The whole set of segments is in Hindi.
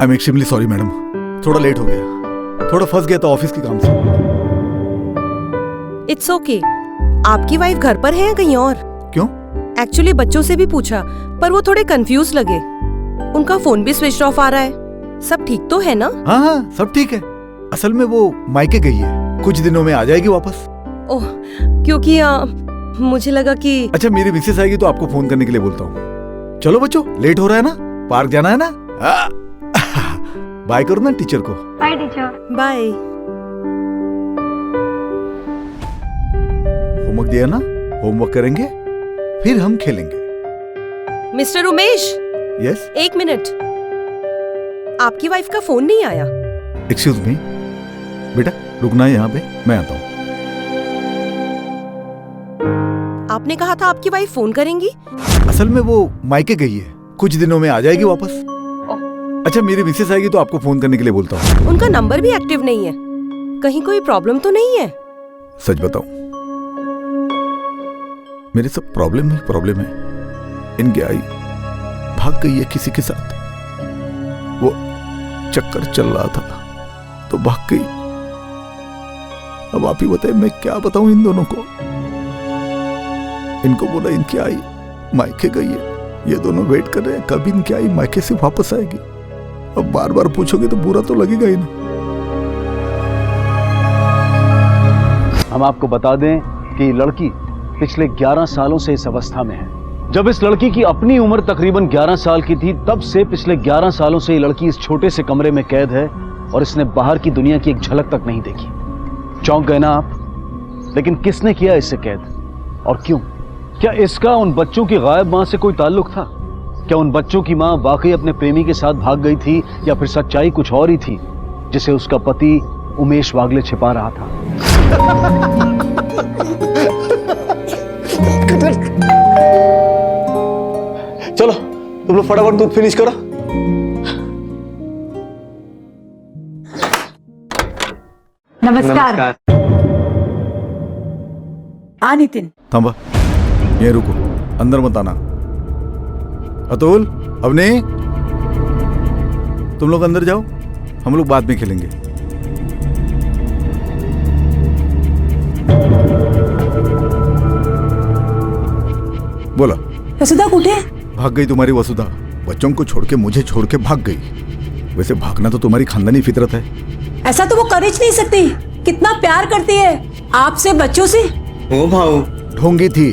I am extremely sorry madam, थोड़ा लेट हो गया, थोड़ा फंस गया था ऑफिस के काम से। It's okay. आपकी वाइफ घर पर है या कहीं और? क्यों? एक्चुअली बच्चों से भी पूछा पर वो थोड़े कंफ्यूज लगे। उनका फोन भी स्विच ऑफ आ रहा है। सब ठीक तो है ना? हाँ हाँ सब ठीक है। असल में वो मायके गई है, कुछ दिनों में आ जाएगी वापस। ओह, क्योंकि मुझे लगा कि अच्छा मेरी मिसेस आएगी तो आपको फोन करने के लिए बोलता हूँ। चलो बच्चों, लेट हो रहा है ना, पार्क जाना है ना। बाय करो ना टीचर को। Bye teacher. बाय। होमवर्क दिया ना, होमवर्क करेंगे फिर हम खेलेंगे। Mister Umesh, yes. एक मिनट, आपकी वाइफ का फोन नहीं आया? एक्सक्यूज मी, बेटा रुकना है यहाँ पे, मैं आता हूँ। आपने कहा था आपकी वाइफ फोन करेंगी। असल में वो मायके गई है, कुछ दिनों में आ जाएगी वापस। अच्छा मेरी मिसेस आएगी तो आपको फोन करने के लिए बोलता हूँ। उनका नंबर भी एक्टिव नहीं है, कहीं कोई प्रॉब्लम तो नहीं है? सच बताऊं, मेरे सब प्रॉब्लम ही प्रॉब्लम है। इनकी आई भाग गई है किसी के साथ, वो चक्कर चल रहा था तो भाग गई। अब आप ही बताएं मैं क्या बताऊं इन दोनों को। इनको बोला इनकी आई मायके गई है, ये दोनों वेट कर रहे हैं कब इनकी आई मायके से वापस आएगी। अब बार बार पूछोगे तो बुरा तो लगेगा ही ना। हम आपको बता दें कि लड़की पिछले 11 सालों से इस अवस्था में है। जब इस लड़की की अपनी उम्र तकरीबन 11 साल की थी, तब से पिछले 11 सालों से ये लड़की इस छोटे से कमरे में कैद है और इसने बाहर की दुनिया की एक झलक तक नहीं देखी। चौंक गए ना आप? लेकिन किसने किया इससे कैद और क्यों? क्या इसका उन बच्चों की गायब मां से कोई ताल्लुक था? क्या उन बच्चों की मां वाकई अपने प्रेमी के साथ भाग गई थी या फिर सच्चाई कुछ और ही थी जिसे उसका पति उमेश वागले छिपा रहा था? चलो तुम लोग फटाफट दूध फिनिश करो। नमस्कार। नितिन थांबा, ये रुको, अंदर मत आना। अतुल, अवनी, तुम लोग अंदर जाओ, हम लोग बाद में खेलेंगे। बोला। वसुधा कुठे? भाग गई तुम्हारी वसुधा, बच्चों को छोड़ के, मुझे छोड़ के भाग गई। वैसे भागना तो तुम्हारी खानदानी फितरत है। ऐसा तो वो कर ही नहीं सकती, कितना प्यार करती है आपसे, बच्चों से। ओ भाऊ, ढोंगी थी,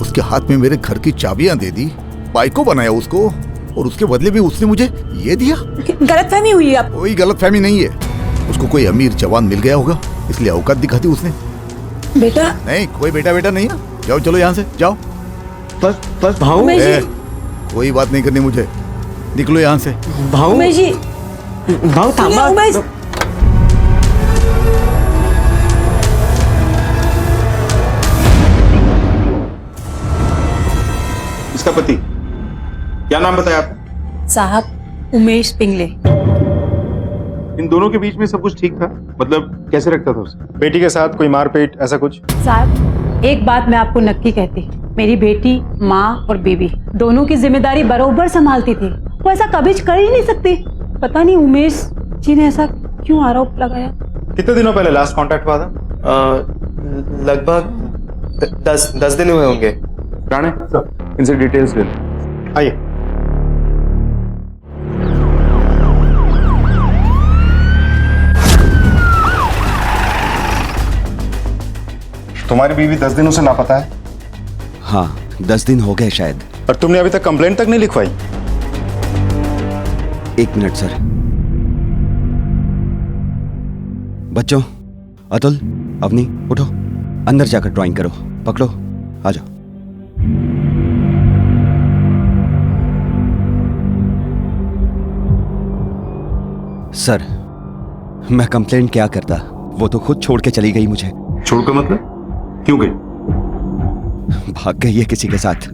उसके हाथ में मेरे घर की चाबियां दे दी, बाइको बनाया उसको, और उसके बदले में उसने मुझे ये दिया। गलतफहमी हुई आप। कोई गलतफहमी नहीं है, उसको कोई अमीर जवान मिल गया होगा इसलिए औकात दिखाती उसने। बेटा नहीं, कोई बेटा बेटा नहीं है। जाओ चलो यहाँ से जाओ। पर भाऊ, कोई बात नहीं करनी मुझे, निकलो यहाँ से। भाऊ, उमेश जी, भाऊ थांबा। उमेश, इसका पति क्या नाम बताया आपने? साहब उमेश पिंगले। इन दोनों के बीच में सब कुछ ठीक था? मतलब कैसे रखता था उसे? बेटी के साथ कोई मारपीट ऐसा कुछ? साहब एक बात मैं आपको नक्की कहती, मेरी बेटी, माँ और बीबी दोनों की जिम्मेदारी बरोबर संभालती थी। वो ऐसा कभी कर ही नहीं सकती। पता नहीं उमेश जी ने ऐसा क्यों आरोप लगाया। कितने दिनों पहले लास्ट कांटेक्ट हुआ था? लगभग 10 दिन हुए होंगे। राणे, इनसे डिटेल्स ले लो। आइए। तुम्हारी बीवी 10 दिनों से लापता है? हाँ 10 दिन हो गए शायद। और तुमने अभी तक कंप्लेंट तक नहीं लिखवाई? एक मिनट सर। बच्चों, अतुल, अवनी, उठो, अंदर जाकर ड्राइंग करो। पकड़ो, आ जाओ। सर मैं कंप्लेंट क्या करता, वो तो खुद छोड़ के चली गई मुझे। छोड़कर मतलब? क्यों गई? भाग गई है किसी के साथ।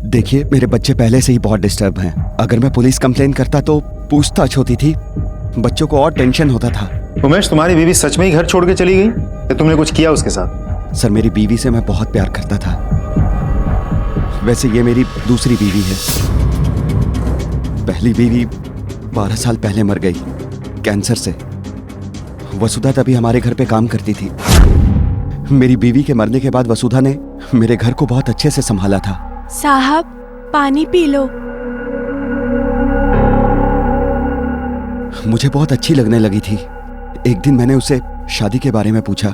देखिए मेरे बच्चे पहले से ही बहुत डिस्टर्ब हैं। अगर मैं पुलिस कंप्लेन करता तो पूछताछ होती थी, बच्चों को और टेंशन होता था। उमेश, तुम्हारी बीवी सच में ही घर छोड़ के चली गई या तुमने कुछ किया उसके साथ? सर मेरी बीवी से मैं बहुत प्यार करता था। वैसे ये मेरी दूसरी बीवी है। पहली बीवी 12 साल पहले मर गई कैंसर से। वसुधा तभी हमारे घर पे काम करती थी। मेरी बीवी के मरने के बाद वसुधा ने मेरे घर को बहुत अच्छे से संभाला था। साहब पानी पी लो। मुझे बहुत अच्छी लगने लगी थी। एक दिन मैंने उसे शादी के बारे में पूछा,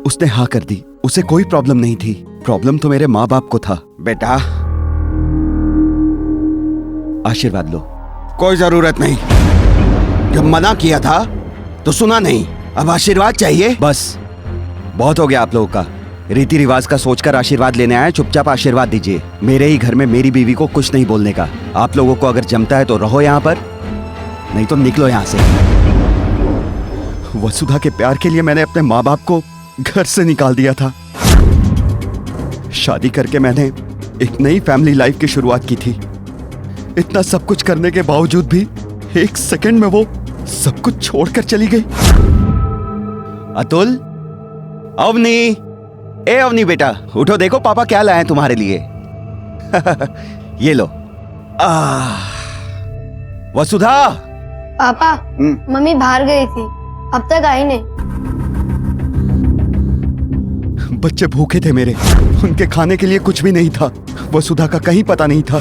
उसने हाँ कर दी। उसे कोई प्रॉब्लम नहीं थी, प्रॉब्लम तो मेरे माँ बाप को था। बेटा आशीर्वाद लो। कोई जरूरत नहीं, जब मना किया था तो सुना नहीं, अब आशीर्वाद चाहिए। बस बहुत हो गया आप लोगों का। रीति रिवाज का सोचकर आशीर्वाद लेने आए, चुपचाप आशीर्वाद दीजिए। मेरे ही घर में मेरी बीवी को कुछ नहीं बोलने का। आप लोगों को अगर जमता है तो रहो यहाँ पर, नहीं तो निकलो यहाँ से। वसुधा के प्यार के लिए मैंने अपने माँ बाप को घर से निकाल दिया था। शादी करके मैंने एक नई फैमिली लाइफ की शुरुआत की थी। इतना सब कुछ करने के बावजूद भी एक सेकंड में वो सब कुछ छोड़कर चली गई। अतुल, अवनी, ए अवनी बेटा उठो, देखो पापा क्या लाए हैं तुम्हारे लिए। ये लो। वसुधा। पापा मम्मी बाहर गई थी, अब तक आई नहीं। बच्चे भूखे थे मेरे, उनके खाने के लिए कुछ भी नहीं था। वसुधा का कहीं पता नहीं था।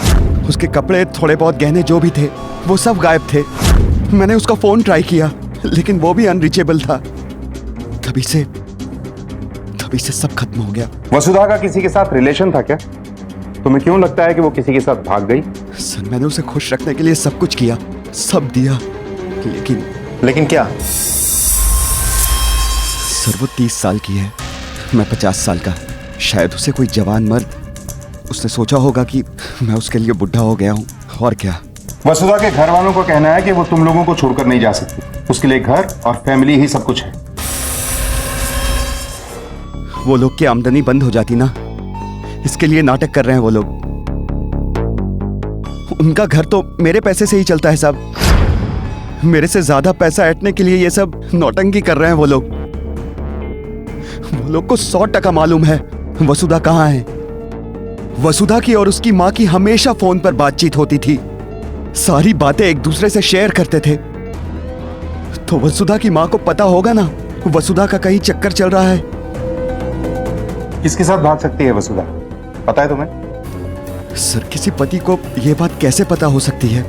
उसके कपड़े, थोड़े बहुत गहने जो भी थे वो सब गायब थे। मैंने उसका फोन ट्राई किया लेकिन वो भी अनरीचेबल था। तभी से सब खत्म हो गया। वसुधा का किसी के साथ रिलेशन था क्या? तुम्हें क्यों लगता है कि वो किसी के साथ भाग गई? सर मैंने उसे खुश रखने के लिए सब कुछ किया, सब दिया, लेकिन क्या? सर वो 30 साल की है, मैं 50 साल का। शायद उसे कोई जवान मर्द, उसने सोचा होगा कि मैं उसके लिए बुढ़ा हो गया हूँ, और क्या। वसुधा के घर वालों को कहना है कि वो तुम लोगों को छोड़कर नहीं जा सकती। उसके लिए घर और फैमिली ही सब कुछ है। वो लोग की आमदनी बंद हो जाती ना, इसके लिए नाटक कर रहे हैं वो लोग। उनका घर तो मेरे पैसे से ही चलता है साहब। मेरे से ज्यादा पैसा ऐंठने के लिए ये सब नौटंकी कर रहे हैं वो लोग। वो लोग को 100% मालूम है वसुधा कहाँ है। वसुधा की और उसकी माँ की हमेशा फोन पर बातचीत होती थी, सारी बातें एक दूसरे से शेयर करते थे। तो वसुधा की माँ को पता होगा ना वसुधा का कहीं चक्कर चल रहा है। किसके साथ भाग सकती है वसुधा, पता है तुम्हें? सर किसी पति को यह बात कैसे पता हो सकती है?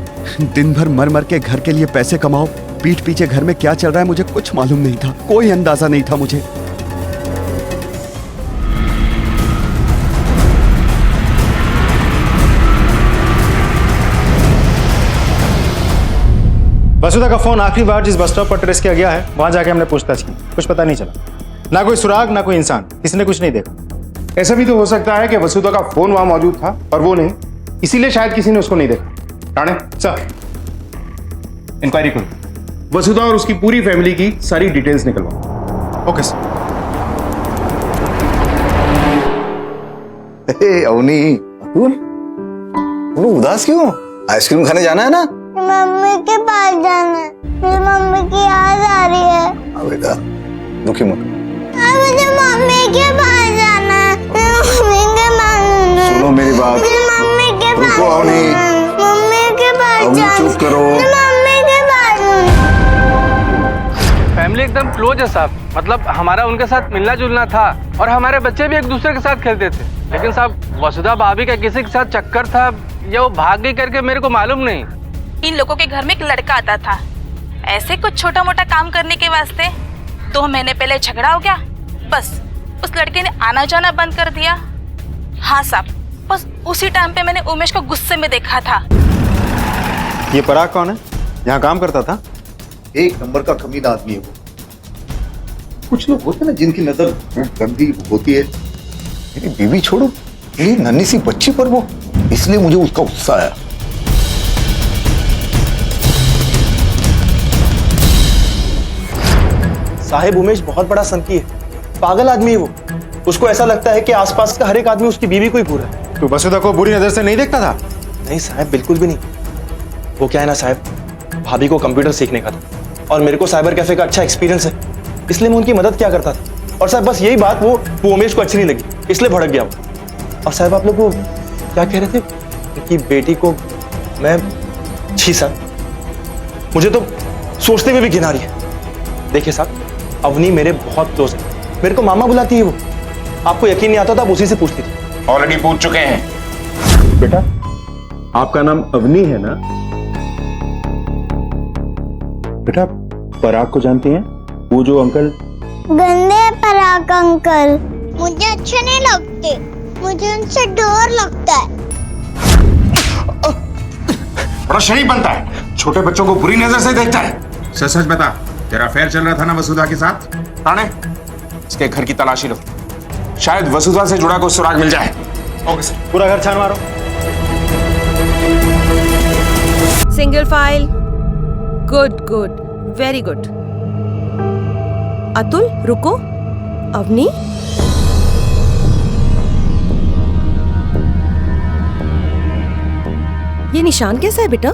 दिन भर मर मर के घर के लिए पैसे कमाओ, पीठ पीछे घर में क्या चल रहा है मुझे कुछ मालूम नहीं था, कोई अंदाजा नहीं था मुझे। वसुधा का फोन आखिरी बार जिस बस स्टॉप पर ट्रेस किया गया है वहां जाके हमने पूछताछ की, कुछ पता नहीं चला। ना कोई सुराग ना कोई इंसान, किसी ने कुछ नहीं देखा। ऐसा भी तो हो सकता है कि वसुधा का फोन वहां मौजूद था और वो नहीं, इसीलिए शायद किसी ने उसको नहीं देखा। राणे सर, इंक्वायरी करो, वसुधा और उसकी पूरी फैमिली की सारी डिटेल्स निकलवाओ। Okay sir. अवनी, उदास क्यों? आइसक्रीम खाने जाना है ना? मम्मी के पास जाना है, मुझे मम्मी की याद आ रही है। बेटा दुखी मत। मुझे मम्मी के पास जाना है, मम्मी के पास। सुनो मेरी बात, मम्मी के पास। मम्मी के पास जाना। चुप करो। मम्मी के पास। फैमिली एकदम क्लोज है साहब, मतलब हमारा उनके साथ मिलना जुलना था और हमारे बच्चे भी एक दूसरे के साथ खेलते थे। लेकिन साहब वसुधा भाभी का किसी के साथ चक्कर था या वो भाग गई करके मेरे को मालूम नहीं। इन लोगों के घर में एक लड़का आता था, ऐसे कुछ छोटा मोटा काम करने के वास्ते 2 महीने पहले झगड़ा हो गया, बस उस लड़के ने आना जाना बंद कर दिया। हाँ साहब, बस उसी टाइम पे मैंने उमेश को गुस्से में देखा था। ये पराग कौन है? यहाँ काम करता था? एक नंबर का कमीना आदमी है वो। कुछ लोग होते ना जिनकी नजर गंदी होती है। मेरी बीवी छोड़ो, ये नन्ही सी बच्ची पर वो, इसलिए मुझे उसका गुस्सा आया। साहिब उमेश बहुत बड़ा संकी है, पागल आदमी है वो। उसको ऐसा लगता है कि आसपास का हर एक आदमी उसकी बीवी को ही पूरा है। तू वसुधा को बुरी नजर से नहीं देखता था? नहीं साहब, बिल्कुल भी नहीं। वो क्या है ना साहब, भाभी को कंप्यूटर सीखने का था और मेरे को साइबर कैफे का अच्छा एक्सपीरियंस है, इसलिए मैं उनकी मदद क्या करता था। और साहब बस यही बात वो उमेश को अच्छी नहीं लगी, इसलिए भड़क गया वो। और साहब आप लोग को क्या कह रहे थे? उनकी बेटी को मैं, छी साहब, मुझे तो सोचते हुए भी घिन आ रही है। देखिए साहब, अवनी मेरे बहुत क्लोज है, मेरे को मामा बुलाती है वो। आपको यकीन नहीं आता था, आप उसी से पूछती थी। ऑलरेडी पूछ चुके हैं। बेटा, आपका नाम अवनी है ना? बेटा, पराग को जानती हैं? वो जो अंकल? गंदे पराग अंकल, मुझे अच्छे नहीं लगते, मुझे उनसे डर लगता है। बड़ा शरीफ बनता है, छोटे बच्चों को बुरी नजर से देखता है। सच सच बता, तेरा अफेयर चल रहा था ना वसुधा के साथ? राणे, इसके घर की तलाशी लो, शायद वसुधा से जुड़ा कोई सुराग मिल जाए। Okay sir. पूरा घर छान मारो। Single file. Good good, very good. Atul रुको। अवनी, ये निशान कैसा है बेटा?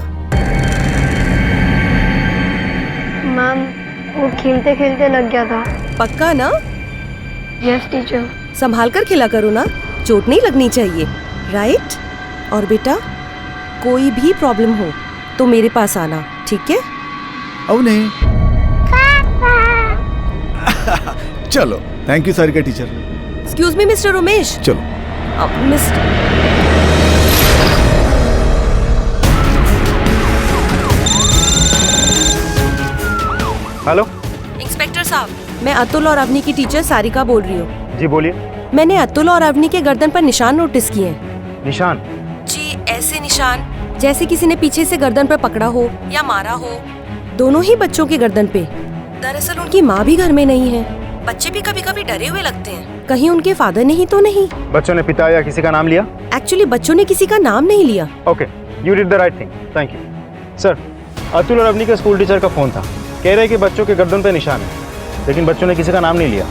मैम, वो खेलते खेलते लग गया था। पक्का ना? Yes teacher. संभाल कर खेला करो ना, चोट नहीं लगनी चाहिए, राइट? और बेटा, कोई भी प्रॉब्लम हो तो मेरे पास आना, ठीक है? अवनी चलो, thank you Sarika teacher. Excuse me mister Umesh. चलो। मिस्टर, हेलो इंस्पेक्टर साहब, मैं अतुल और अवनी की टीचर सारिका बोल रही हूँ। जी बोलिए। मैंने अतुल और अवनी के गर्दन पर निशान नोटिस किए हैं। निशान? जी, ऐसे निशान जैसे किसी ने पीछे से गर्दन पर पकड़ा हो या मारा हो। दोनों ही बच्चों की गर्दन पे। दरअसल उनकी माँ भी घर में नहीं है। बच्चे भी कभी कभी डरे हुए लगते हैं, कहीं उनके फादर ने ही तो नहीं। बच्चों ने पिता या किसी का नाम लिया? एक्चुअली बच्चों ने किसी का नाम नहीं लिया। Okay, you did the right thing, thank you. Sir, Atul और अवनी के स्कूल टीचर का फोन था, कह रहे कि बच्चों के गर्दन पे निशान है, लेकिन बच्चों ने किसी का नाम नहीं लिया।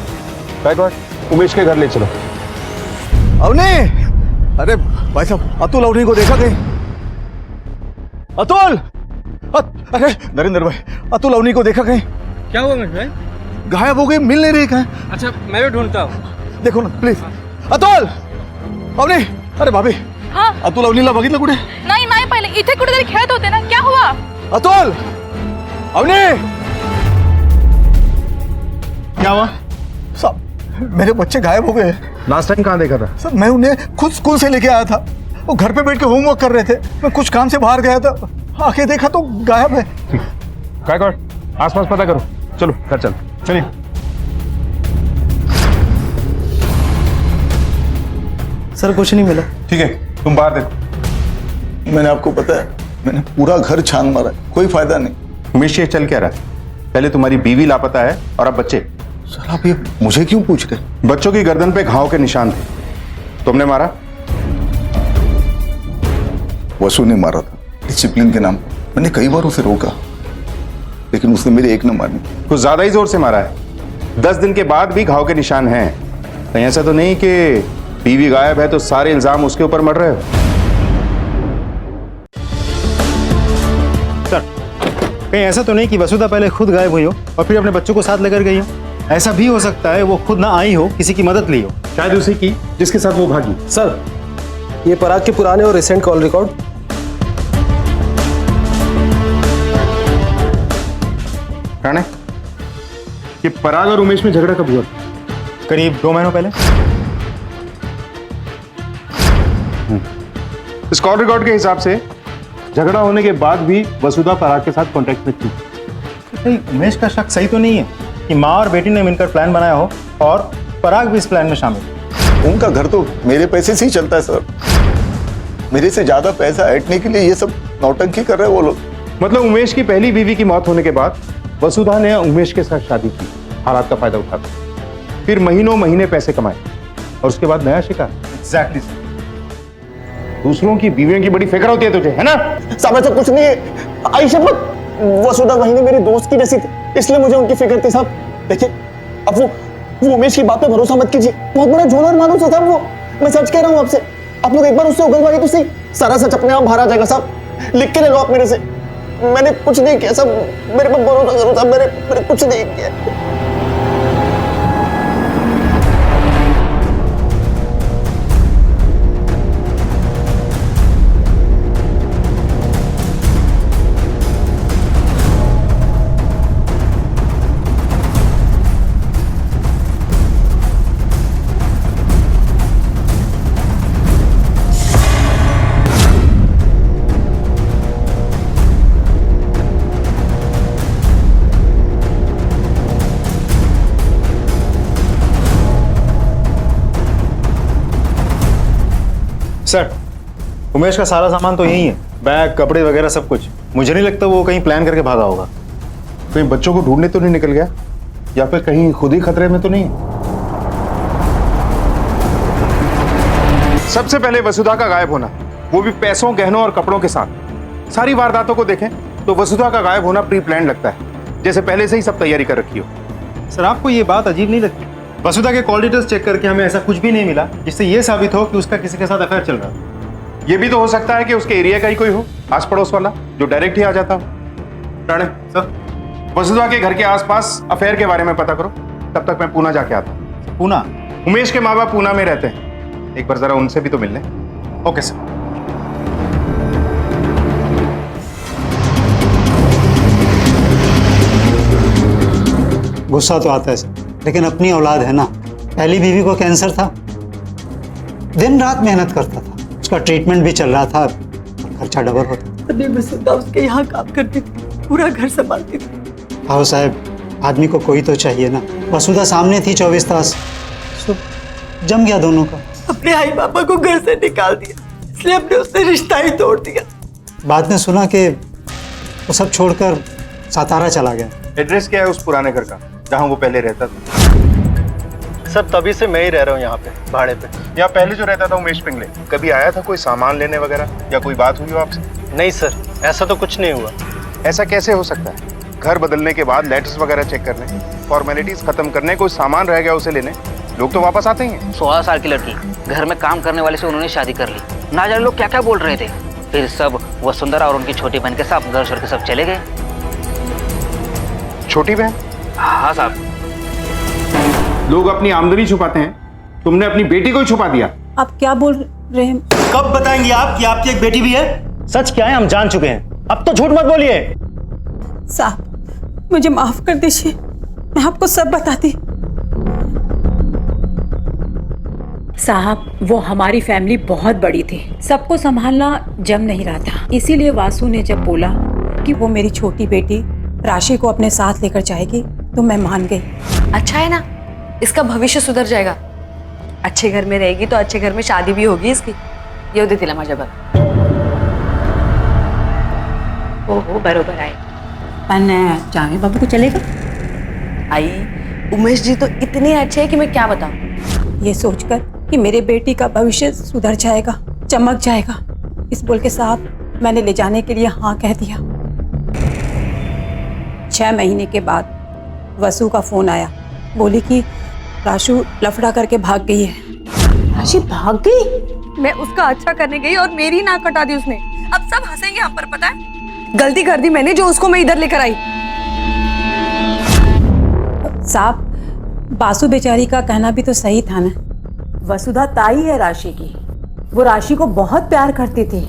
बैकवर्ड, उमेश के घर ले चलो। अवनी, अरे भाई साहब, अतुल अवनी को देखा कहीं? अतुल, अरे नरेंद्र भाई, अतुल अवनी को देखा कहीं? क्या हुआ उमेश भाई? गायब हो गई, मिल नहीं रही कहीं। अच्छा, मैं भी ढूंढता हूँ। देखो ना प्लीज। अतुल, अवनी, अरे भाभी। हाँ? अतुल अवनीला बघितलं कुठे? नाही नाही, पहिले इथे कुठेतरी खेळत होते ना, क्या हुआ? अतुल, अवनी, क्या हुआ? साहब मेरे बच्चे गायब हो गए। लास्ट टाइम कहाँ देखा था? सर मैं उन्हें खुद स्कूल से लेके आया था, वो घर पे बैठ के होमवर्क कर रहे थे, मैं कुछ काम से बाहर गया था, आके देखा तो गायब है। बैकवर्ड, आसपास पता करो, चलो घर चल। चलिए। सर कुछ नहीं मिला। ठीक है, तुम बाहर देखो। मैंने आपको पता है, मैंने पूरा घर छान मारा, कोई फायदा नहीं। उमेश, ये चल क्या रहा है? पहले तुम्हारी बीवी लापता है और अब बच्चे। सर आप ये मुझे क्यों पूछ रहे? बच्चों की गर्दन पे घाव के निशान थे, तुमने मारा? वसु ने मारा था, डिसिप्लिन के नाम। मैंने कई बार उसे रोका, लेकिन उसने मेरी एक न मानी। कुछ ज्यादा ही जोर से मारा है। 10 दिन के बाद भी घाव के निशान हैं। कहीं ऐसा तो नहीं कि बीवी गायब है तो सारे इल्जाम उसके ऊपर मर रहे हो? सर, कहीं ऐसा तो नहीं कि वसुधा पहले खुद गायब हुई हो और फिर अपने बच्चों को साथ लेकर गई हो? ऐसा भी हो सकता है वो खुद ना आई हो, किसी की मदद ली हो, शायद उसी की जिसके साथ वो भागी। सर, ये पराग के पुराने और रिसेंट कॉल रिकॉर्ड। राणे, ये पराग और उमेश में झगड़ा कब हुआ? करीब 2 महीनों पहले। इस कॉल रिकॉर्ड के हिसाब से झगड़ा होने के बाद भी वसुधा पराग के साथ कांटेक्ट में थी। कहीं उमेश का शक सही तो नहीं है कि माँ और बेटी ने मिलकर प्लान बनाया हो और पराग भी इस प्लान में शामिल? उनका घर तो मेरे पैसे से ही चलता है सर। मेरे से ज्यादा पैसा ऐंठने के लिए ये सब नौटंकी कर रहे हैं वो लोग। मतलब उमेश की पहली बीवी की मौत होने के बाद वसुधा ने उमेश के साथ शादी की, हालात का फायदा उठाकर, फिर महीनों महीने पैसे कमाए और उसके बाद नया शिकार। एग्जैक्टली। दूसरों की बीवियों की बड़ी फिक्र होती है तुझे, है ना? साहब ऐसा कुछ नहीं है, आई शपथ, वसुधा वही मेरी दोस्त की जैसी थी, इसलिए मुझे उनकी फिक्र थी साहब। देखिए, अब वो उमेश की बात पे भरोसा मत कीजिए, बहुत बड़ा झोला मालूम था साहब वो। मैं सच कह रहा हूँ आपसे, आप लोग एक बार उससे उगलवाइए तो सही, सारा सच अपने आप बाहर आ जाएगा साहब। लिख के ले लो आप मेरे से, मैंने कुछ नहीं किया साहब, मेरे पर भरोसा करो साहब, मैंने कुछ नहीं किया। सर, उमेश का सारा सामान तो यही है, बैग, कपड़े वगैरह सब कुछ। मुझे नहीं लगता वो कहीं प्लान करके भागा होगा। कहीं बच्चों को ढूंढने तो नहीं निकल गया, या फिर कहीं खुद ही खतरे में तो नहीं? सबसे पहले वसुधा का गायब होना, वो भी पैसों, गहनों और कपड़ों के साथ। सारी वारदातों को देखें तो वसुधा का गायब होना प्री प्लान लगता है, जैसे पहले से ही सब तैयारी कर रखी हो। सर, आपको ये बात अजीब नहीं लगती? वसुधा के कॉल डिटेल्स चेक करके हमें ऐसा कुछ भी नहीं मिला जिससे ये साबित हो कि उसका किसी के साथ अफेयर चल रहा है। ये भी तो हो सकता है कि उसके एरिया का ही कोई हो, आस पड़ोस वाला, जो डायरेक्ट ही आ जाता हो। राणे सर, वसुधा के घर के आसपास अफेयर के बारे में पता करो, तब तक मैं पूना जाके आता हूँ। पूना? उमेश के माँ बाप पूना में रहते हैं, एक बार जरा उनसे भी तो मिल लें। Okay sir. गुस्सा तो आता है सर, लेकिन अपनी औलाद है ना। पहली बीवी को कैंसर था, दिन रात मेहनत करता था, उसका ट्रीटमेंट भी चल रहा था और खर्चा डबल होता। तभी वसुधा उसके यहाँ काम करती थी, पूरा घर संभालती थी। आओ साहब, आदमी को कोई तो चाहिए ना। वसुधा सामने थी 24 तास, सब जम गया दोनों का। अपने आई पापा को घर से निकाल दिया, इसलिए अपने उससे रिश्ता ही तोड़ दिया। बाद में सुना कि वो सब छोड़कर सातारा चला गया। एड्रेस क्या है उस पुराने घर का जहाँ वो पहले रहता था? सर, तभी से मैं ही रह रहा हूँ यहाँ पे, भाड़े पे। या पहले जो रहता था उमेश पिंगले, कभी आया था कोई सामान लेने वगैरह, या कोई बात हुई हो आपसे? नहीं सर, ऐसा तो कुछ नहीं हुआ। ऐसा कैसे हो सकता है? घर बदलने के बाद लेटर्स वगैरह चेक करने, फॉर्मेलिटीज खत्म करने, कोई सामान रह गया उसे लेने, लोग तो वापस आते ही हैं। 16 साल की लड़की, घर में काम करने वाले से उन्होंने शादी कर ली। ना जाने लोग क्या क्या बोल रहे थे। फिर सब वसुंधरा और उनकी छोटी बहन के साथ घर छोड़ के सब चले गए। छोटी बहन? हाँ साहब। लोग अपनी आमदनी छुपाते हैं, तुमने अपनी बेटी को ही छुपा दिया। आप क्या बोल रहे हैं? कब बताएंगे आप कि आपकी एक बेटी भी है? सच क्या है हम जान चुके हैं, अब तो झूठ मत बोलिए। साहब, मुझे माफ कर दीजिए, मैं आपको सब बताती। साहब, वो हमारी फैमिली बहुत बड़ी थी, सबको संभालना जम नहीं रहा था। इसीलिए वासु ने जब बोला कि वो मेरी छोटी बेटी राशि को अपने साथ लेकर जाएगी तो मैं मान गई। अच्छा है ना, इसका भविष्य सुधर जाएगा। अच्छे घर में रहेगी तो अच्छे घर में शादी भी होगी इसकी। येऊ दे तिला माझ्या बघ। हो बरोबर आहे, पण जावे बाबू को चलेगा? आई, उमेश जी तो इतने अच्छे हैं कि मैं क्या बताऊं। ये सोचकर कि मेरे बेटी का भविष्य सुधर जाएगा, चमक जाएगा, इस बोल के साहब मैंने ले जाने के लिए हाँ कह दिया। 6 महीने के बाद वसु का फोन आया, बोली कि राशु लफड़ा करके भाग गई है। राशि भाग गई? मैं उसका अच्छा करने गई और मेरी नाक कटा दी उसने। अब सब हंसेंगे हम पर, पता है? गलती कर दी मैंने जो उसको मैं इधर लेकर आई। साहब, बासु बेचारी का कहना भी तो सही था ना। वसुधा ताई है राशि की, वो राशि को बहुत प्यार करती थी।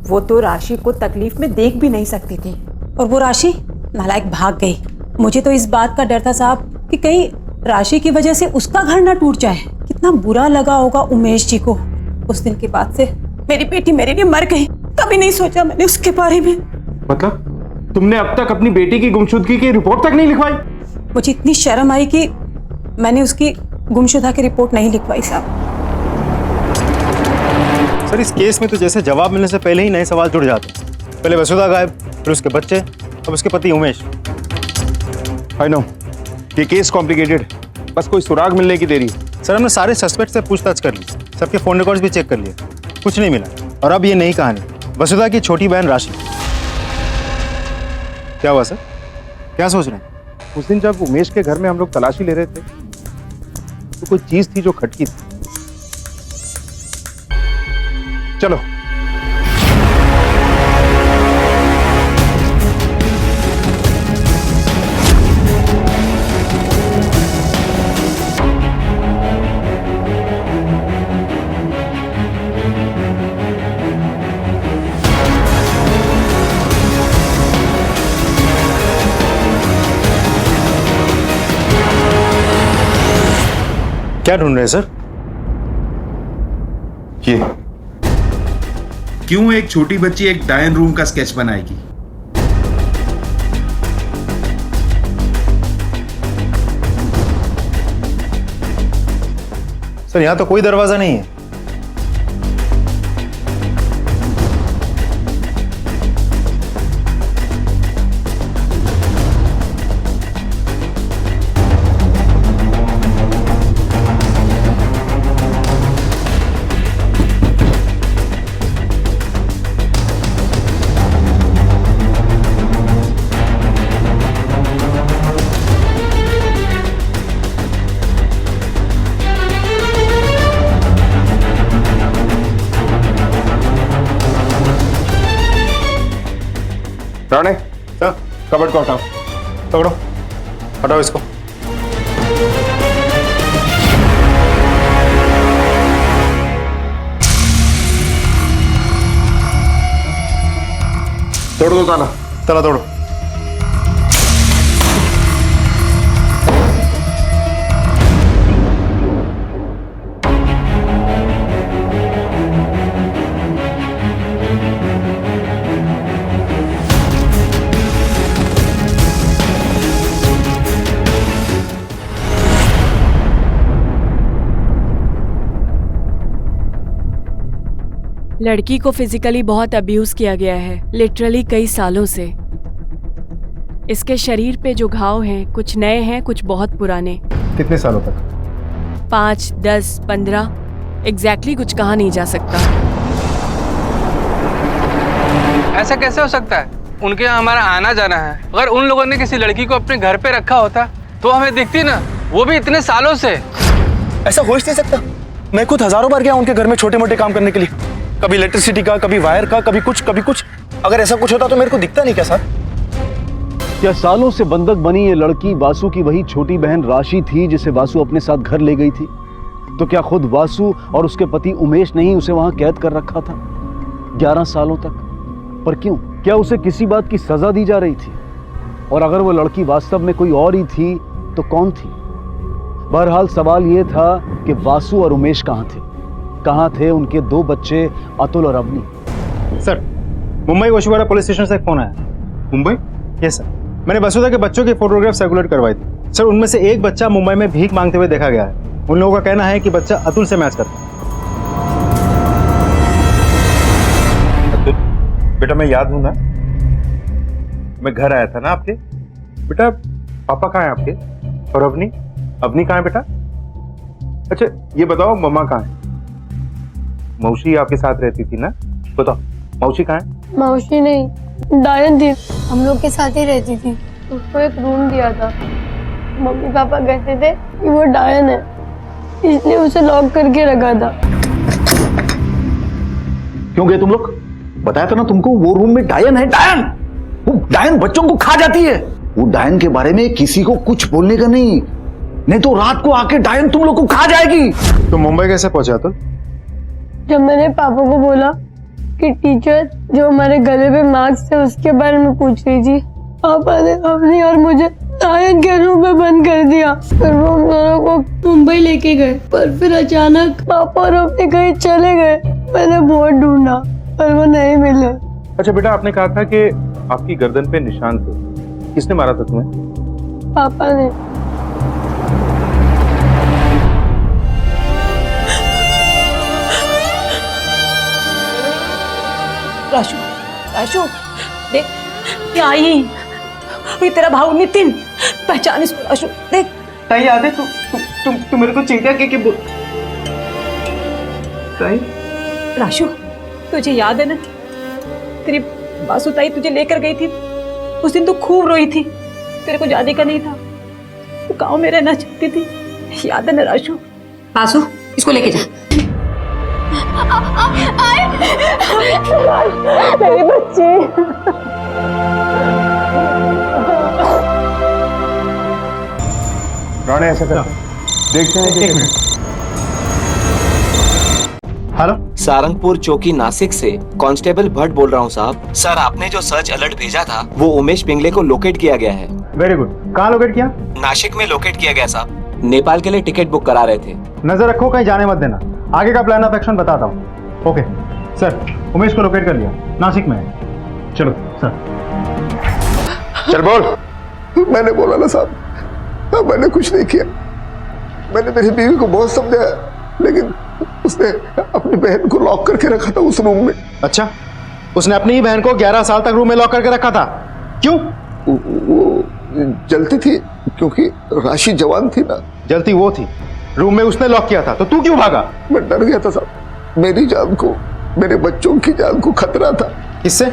वो तो राशि को तकलीफ में देख भी नहीं सकती थी, और वो राशि नालायक भाग गई। मुझे तो इस बात का डर था साहब कि कहीं राशि की वजह से उसका घर ना टूट जाए। कितना बुरा लगा होगा उमेश जी को। उस दिन के बाद से मेरी बेटी मेरे लिए मर गई, कभी नहीं सोचा मैंने उसके बारे में। मतलब तुमने अब तक अपनी बेटी की गुमशुदगी की रिपोर्ट तक नहीं लिखवाई? मुझे इतनी शर्म आई कि मैंने उसकी गुमशुदा की रिपोर्ट नहीं लिखवाई साहब। सर, इस केस में तो जैसे जवाब मिलने से पहले ही नए सवाल जुड़ जाते हैं। पहले वसुधा गायब, फिर उसके बच्चे, अब उसके पति उमेश। आई नो ये केस कॉम्प्लिकेटेड है, बस कोई सुराग मिलने की देरी है। सर, हमने सारे सस्पेक्ट से पूछताछ कर ली, सबके फोन रिकॉर्ड्स भी चेक कर लिए, कुछ नहीं मिला। और अब ये नई कहानी, वसुधा की छोटी बहन राशि। क्या हुआ सर, क्या सोच रहे हैं? उस दिन जब उमेश के घर में हम लोग तलाशी ले रहे थे तो कोई चीज थी जो खटकी थी। चलो। क्या ढूंढ रहे हैं सर? ये क्यों एक छोटी बच्ची एक डायन रूम का स्केच बनाएगी? सर, यहां तो कोई दरवाजा नहीं है। राणे सर, कबर्ड को हटाओ, पकड़ो, हटाओ इसको। तोड़ दो ताला, ताला तोड़ो। लड़की को फिजिकली बहुत अब्यूज किया गया है, लिटरली कई सालों से। इसके शरीर पे जो घाव हैं, कुछ नए हैं, कुछ बहुत पुराने। कितने सालों तक? 5, 10, 15, एग्जैक्टली कुछ कहा नहीं जा सकता। ऐसा कैसे हो सकता है? उनके यहाँ हमारा आना जाना है। अगर उन लोगों ने किसी लड़की को अपने घर पे रखा होता तो हमें दिखती ना, वो भी इतने सालों से। ऐसा हो ही नहीं सकता। मैं खुद हजारों बार गया उनके घर में छोटे मोटे काम करने के लिए, कभी इलेक्ट्रिसिटी का, कभी वायर का, कभी कुछ कभी कुछ। अगर ऐसा कुछ होता तो मेरे को दिखता नहीं क्या सर? क्या सालों से बंधक बनी ये लड़की वासु की वही छोटी बहन राशि थी जिसे वासु अपने साथ घर ले गई थी? तो क्या खुद वासु और उसके पति उमेश ने ही उसे वहां कैद कर रखा था 11 सालों तक? पर क्यों? क्या उसे किसी बात की सजा दी जा रही थी? और अगर वो लड़की वास्तव में कोई और ही थी तो कौन थी? बहरहाल सवाल ये था कि वासु और उमेश कहाँ थे? कहाँ थे उनके 2 बच्चे अतुल और Avni? Sir, Mumbai Oshiwara police station से फोन आया। मुंबई? यस सर, मैंने वसुधा के बच्चों के फोटोग्राफ सर्कुलेट करवाए थे सर। उनमें से एक बच्चा मुंबई में भीख मांगते हुए देखा गया है। उन लोगों का कहना है कि बच्चा अतुल से मैच करता है। अतुल बेटा, मैं याद हूं ना, मैं घर आया था ना आपके। बेटा पापा कहाँ है आपके? और अवनी? अवनी कहाँ है बेटा? अच्छा ये बताओ, मम्मा कहाँ है? मौसी आपके साथ रहती थी ना? बताओ मौसी कहाँ है? मौसी नहीं, डायन थी, हम लोग के साथ ही रहती थी। उसको एक रूम दिया था। मम्मी पापा कहते थे कि वो डायन है, इसलिए उसे लॉक करके रखा था। क्यों गए तुम लोग? बताया था ना तुमको, वो रूम में डायन है। डायन, वो डायन बच्चों को खा जाती है। वो डायन के बारे में किसी को कुछ बोलने का नहीं तो रात को आके डायन तुम लोग को खा जाएगी। तो मुंबई कैसे पहुंचा? तो जब मैंने पापा को बोला कि टीचर जो हमारे गले पे मार्क्स थे उसके बारे में पूछ रही थी, पापा ने अपनी और मुझे डायन के रूम में बंद कर दिया। फिर वो हम दोनों को मुंबई लेके गए, पर फिर अचानक पापा और अपने कहीं चले गए। मैंने बहुत ढूंढा पर वो नहीं मिले। अच्छा बेटा, आपने कहा था कि आपकी गर्दन पे निशान थे, किसने मारा था तुम्हें? पापा ने। राशु, राशु देख, ये आई, ये तेरा भाऊ नितिन, पहचान इसको। राशु देख, ताई याद है तू मेरे को चिंता के बोल। ताई राशु तुझे याद है ना, तेरी बासु ताई तुझे लेकर गई थी, उस दिन तू खूब रोई थी, तेरे को जाने का नहीं था, तू गाँव में रहना चाहती थी, याद है ना राशु? बासु इसको लेके जा। मेरे बच्चे। राणे ऐसा कर, देखते हैं। एक मिनट। हेलो, सारंगपुर चौकी नासिक से कांस्टेबल भट्ट बोल रहा हूँ साहब। सर, आपने जो सर्च अलर्ट भेजा था वो उमेश पिंगले को लोकेट किया गया है। Very good. कहाँ लोकेट किया? नासिक में लोकेट किया गया साहब। नेपाल के लिए टिकट बुक करा रहे थे। नजर रखो, कहीं जाने मत देना। आगे का प्लान ऑफ एक्शन बताता हूँ। ओके सर, उमेश को लोकेट कर लिया, नासिक में है। चलो सर। चल बोल। मैंने बोला ना साहब, मैंने कुछ नहीं किया। मैंने मेरी बीवी को बहुत समझाया, लेकिन उसने अपनी बहन को लॉक करके रखा था उस रूम में। अच्छा, उसने अपनी ही बहन को 11 साल तक रूम में लॉक करके रखा था? क्यों? वो जलती थी, क्योंकि राशि जवान थी ना। जलती वो थी, रूम में उसने लॉक किया था, तो तू क्यों भागा? मैं डर गया था साहब, मेरी जान को, मेरे बच्चों की जान को खतरा था। किससे?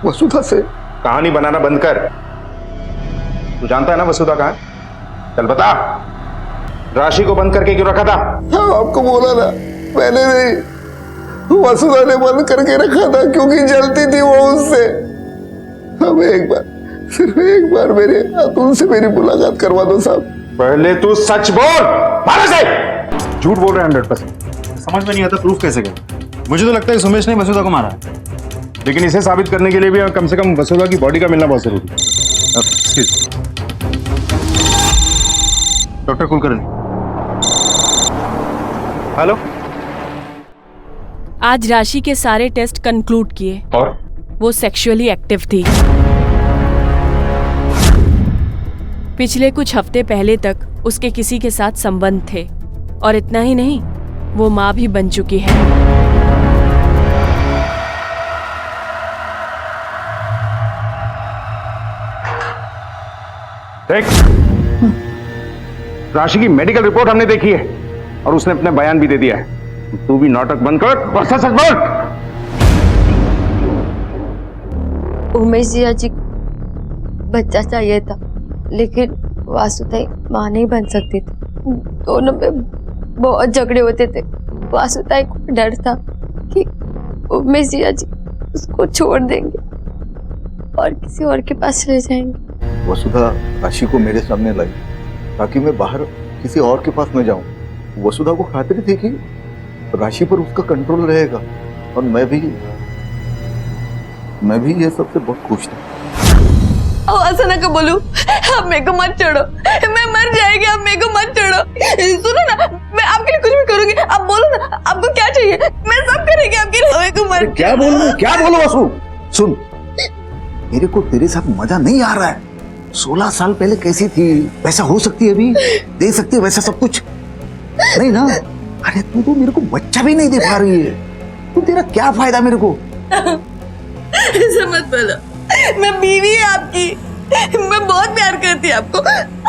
वसुधा से। कहानी बनाना बंद कर। तू जानता है ना वसुधा कहाँ है? चल बता, राशि को बंद करके क्यों रखा था? हाँ, आपको बोला ना, मैंने नहीं, वसुधा ने बंद करके रखा था क्योंकि जलती थी वो उससे। हमें एक बार, सिर्फ एक बार मेरे अतुल से मेरी मुलाकात करवा दो साहब। पहले तू सच बोल। मारा से झूठ बोल रहे हैं 100%। समझ में नहीं आता प्रूफ कैसे करें। मुझे तो लगता है सुमेश ने वसुधा को मारा है, लेकिन इसे साबित करने के लिए भी कम से कम वसुधा की बॉडी का मिलना बहुत जरूरी है। डॉक्टर कुलकर्णी। हेलो। आज राशि के सारे टेस्ट कंक्लूड किए और वो सेक्सुअली एक्टिव थी। पिछले कुछ हफ्ते पहले तक उसके किसी के साथ संबंध थे, और इतना ही नहीं, वो माँ भी बन चुकी है। देख, राशि की मेडिकल रिपोर्ट हमने देखी है और उसने अपने बयान भी दे दिया है। तू भी नाटक बंद कर और सच बोल। उमेश जी बच्चा चाहिए था, लेकिन वासुदेव माँ नहीं बन सकती थी। दोनों में बहुत झगड़े होते थे। वासुदेव को डर था कि उमेश जी उसको छोड़ देंगे और किसी और के पास चले जाएंगे। वसुधा राशि को मेरे सामने लाई ताकि मैं बाहर किसी और के पास न जाऊं। वसुधा को खातिर थी कि राशि पर उसका कंट्रोल रहेगा, और मैं भी ये सबसे बहुत खुश था। ऐसा ना बोलू, आप मेरे को मत छोड़ो, मैं मर जाएगी, आप मेरे को मत छोड़ो। सुनो ना, मैं आपके लिए कुछ भी करूंगी, आप बोलो ना आपको क्या चाहिए, मैं सब करेंगे आपके लिए। मेरे को मत क्या बोलूं वसु? सुन, मेरे को तेरे साथ मजा नहीं आ रहा है। 16 साल पहले कैसी थी वैसा हो सकती है अभी, दे सकती है वैसा सब कुछ नहीं ना। अरे तू तो मेरे को बच्चा भी नहीं दे पा रही है, तो तेरा क्या फायदा मेरे को? ऐसा मत बोलो, मैं बीवी है आपकी, मैं बहुत प्यार करती हूँ आपको,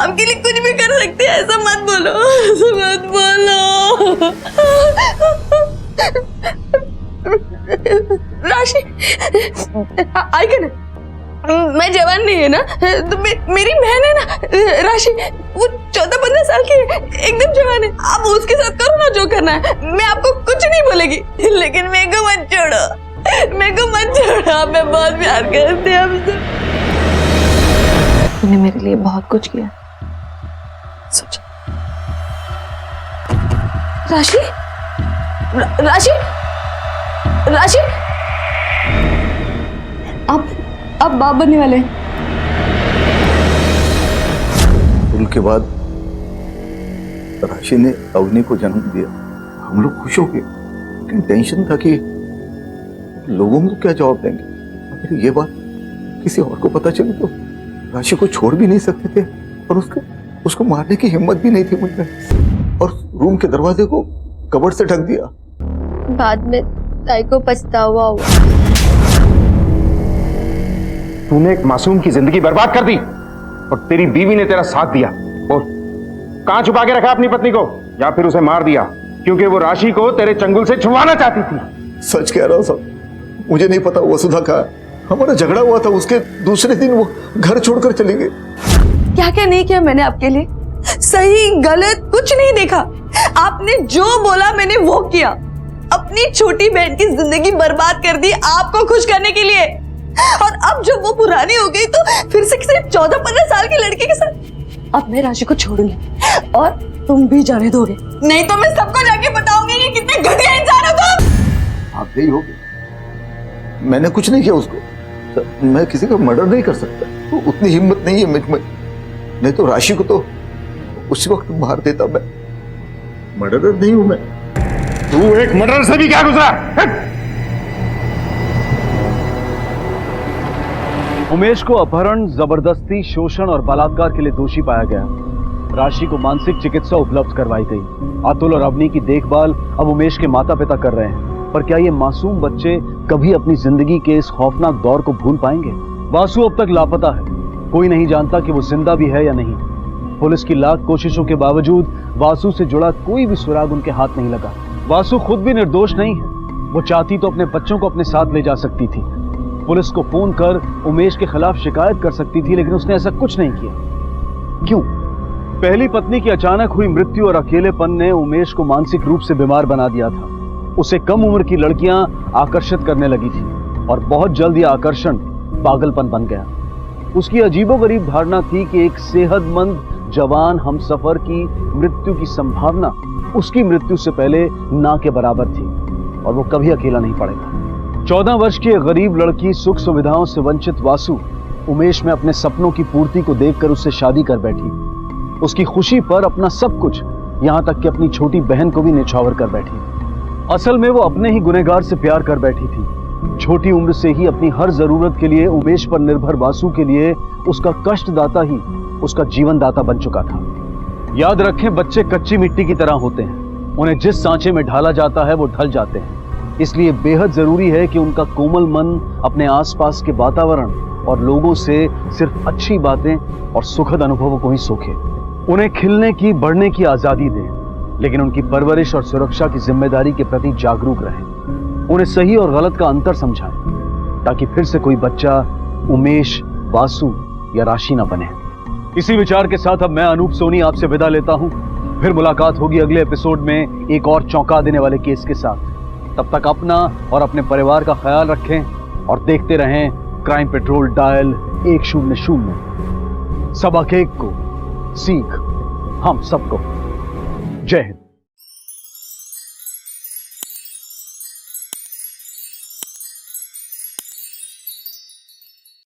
आपके लिए कुछ भी कर सकती है। ऐसा मत बोलो, ऐसा मत बोलो। राशि आएगा ना, मैं जवान नहीं है ना, तो मेरी बहन है ना राशि, वो 14-15 साल की है, एकदम जवान है। आप उसके साथ करो ना जो करना है, मैं आपको कुछ नहीं बोलेगी, लेकिन मेरे को मत छोड़ो, मेरे को मत छोड़ो। मैं बहुत प्यार करती हूँ आपसे। तूने मेरे लिए बहुत कुछ किया, सोच। राशि, राशि, राशि, आप बाप बनने वाले हैं। उनके बाद राशि ने अवनी को जन्म दिया। हम लोग खुश हो गए, लेकिन टेंशन था कि लोगों को क्या जवाब देंगे। अगर ये बात किसी और को पता चली तो राशि को छोड़ भी नहीं सकते थे, और उसको मारने की हिम्मत भी नहीं थी मुझमें, और रूम के दरवाजे को कबर्ड से ढक दिया। बाद में ताई को पछतावा हुआ। तूने एक मासूम की जिंदगी बर्बाद कर दी, और तेरी बीवी ने तेरा साथ दिया। और कहां छुपा के रखा अपनी पत्नी को, या फिर उसे मार दिया क्योंकि वो राशि को तेरे चंगुल से छुड़वाना चाहती थी? सच कह रहा हूं सब, मुझे नहीं पता वसुधा का। हमारा झगड़ा हुआ था, उसके दूसरे दिन वो घर छोड़कर चली गई। क्या क्या नहीं किया मैंने आपके लिए, सही गलत कुछ नहीं देखा। आपने जो बोला मैंने वो किया। अपनी छोटी बहन की जिंदगी बर्बाद कर दी आपको खुश करने के लिए, और अब जब वो पुरानी हो गई तो फिर से किसी 14-15 साल की लड़के के साथ। अब मैं राशि को छोड़ूंगी और तुम भी जाने दोगे, नहीं तो मैं सबको जाके बताऊंगी कि कितने घटिया इंसान हो तुम। आप गई होगी, मैंने कुछ नहीं किया उसको। मैं किसी का मर्डर नहीं कर सकता, तो उतनी हिम्मत नहीं है मुझ में। नहीं तो राशि को तो उसी वक्त मार देता। मैं मर्डरर नहीं हूं मैं। तू एक मर्डर से भी क्या गुजरा? उमेश को अपहरण, जबरदस्ती, शोषण और बलात्कार के लिए दोषी पाया गया। राशि को मानसिक चिकित्सा उपलब्ध करवाई गई। अतुल और अवनी की देखभाल अब उमेश के माता पिता कर रहे हैं। पर क्या ये मासूम बच्चे कभी अपनी जिंदगी के इस खौफनाक दौर को भूल पाएंगे? वासु अब तक लापता है, कोई नहीं जानता कि वो जिंदा भी है या नहीं। पुलिस की लाख कोशिशों के बावजूद वासु से जुड़ा कोई भी सुराग उनके हाथ नहीं लगा। वासु खुद भी निर्दोष नहीं है, वो चाहती तो अपने बच्चों को अपने साथ ले जा सकती थी, पुलिस को फोन कर उमेश के खिलाफ शिकायत कर सकती थी, लेकिन उसने ऐसा कुछ नहीं किया। क्यों? पहली पत्नी की अचानक हुई मृत्यु और अकेलेपन ने उमेश को मानसिक रूप से बीमार बना दिया था। उसे कम उम्र की लड़कियां आकर्षित करने लगी थी, और बहुत जल्द यह आकर्षण पागलपन बन गया। उसकी अजीबोगरीब धारणा थी कि एक सेहतमंद जवान हमसफर की मृत्यु की संभावना उसकी मृत्यु से पहले ना के बराबर थी और वो कभी अकेला नहीं पड़ेगा। 14 वर्ष की एक गरीब लड़की, सुख सुविधाओं से वंचित वासु उमेश में अपने सपनों की पूर्ति को देखकर उससे शादी कर बैठी। उसकी खुशी पर अपना सब कुछ, यहां तक कि अपनी छोटी बहन को भी निछावर कर बैठी। असल में वो अपने ही गुनहगार से प्यार कर बैठी थी। छोटी उम्र से ही अपनी हर जरूरत के लिए उमेश पर निर्भर वासु के लिए उसका कष्टदाता ही उसका जीवन दाता बन चुका था। याद रखें, बच्चे कच्ची मिट्टी की तरह होते हैं। उन्हें जिस सांचे में ढाला जाता है वो ढल जाते हैं। इसलिए बेहद जरूरी है कि उनका कोमल मन अपने आसपास के वातावरण और लोगों से सिर्फ अच्छी बातें और सुखद अनुभवों को ही सोखे। उन्हें खिलने की, बढ़ने की आजादी दें, लेकिन उनकी परवरिश और सुरक्षा की जिम्मेदारी के प्रति जागरूक रहें। उन्हें सही और गलत का अंतर समझाएं, ताकि फिर से कोई बच्चा उमेश, वासु या राशि न बने। इसी विचार के साथ अब मैं अनूप सोनी आपसे विदा लेता हूं। फिर मुलाकात होगी अगले एपिसोड में एक और चौंका देने वाले केस के साथ। तब तक अपना और अपने परिवार का ख्याल रखें और देखते रहें क्राइम पेट्रोल डायल 100। सबक एक को सीख हम सबको। जय हिंद।